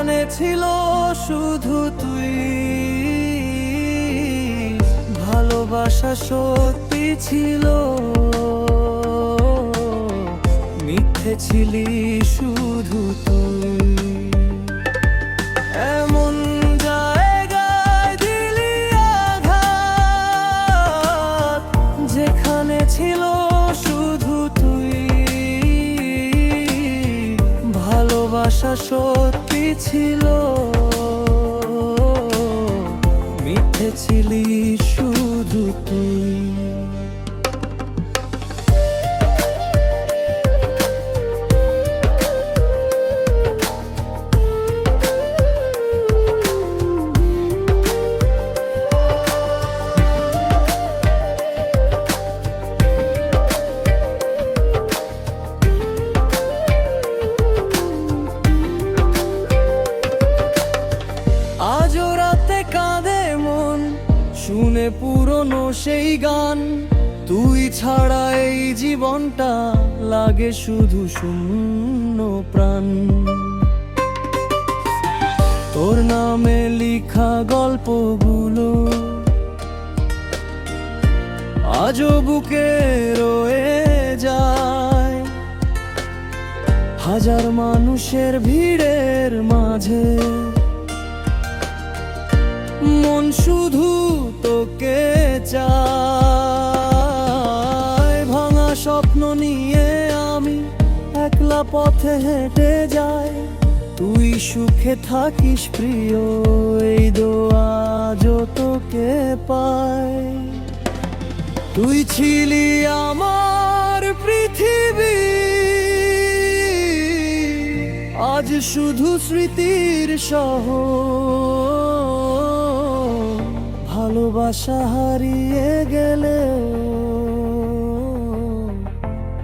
যেখানে ছিল শুধু তুই। ভালোবাসা সত্যি ছিল, মিথ্যে ছিলি শুধু তুই। এমন জায়গায় দিলি আঘাত, যেখানে ছিল শুধু তুই। ভালোবাসা সত্যি ছিল, মিথ্যে ছিলি শুধু তুই। আজও রাতে কাঁদে মন, শুনে পুরনো সেই গান। তুই ছাড়া এই জীবনটা লাগে শুধু শূন্য প্রাণ। তোর নামে লিখা গল্পগুলো আজও বুকে রয়ে যায়। হাজার মানুষের ভিড়ের মাঝে মন শুধু তোকে চায়। ভাঙা স্বপ্ন নিয়ে আমি একলা পথে হেঁটে যাই। তুই সুখে থাকিস প্রিয়, এই দোয়া আজও তোকে পাই। তুই ছিলি আমার পৃথিবী, আজ শুধু স্মৃতির শহর। ভালোবাসা হারিয়ে গেলেও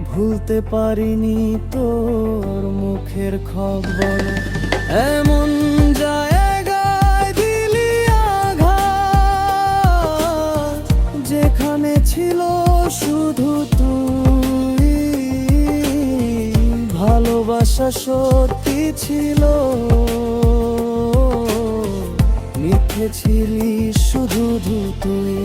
ভুলতে পারিনি তোর মুখের খবর। এমন জায়গায় দিলি আঘাত, যেখানে ছিল শুধু তুই। ভালোবাসা সত্যি ছিল, মিথ্যে ছিলি শুধু তুই।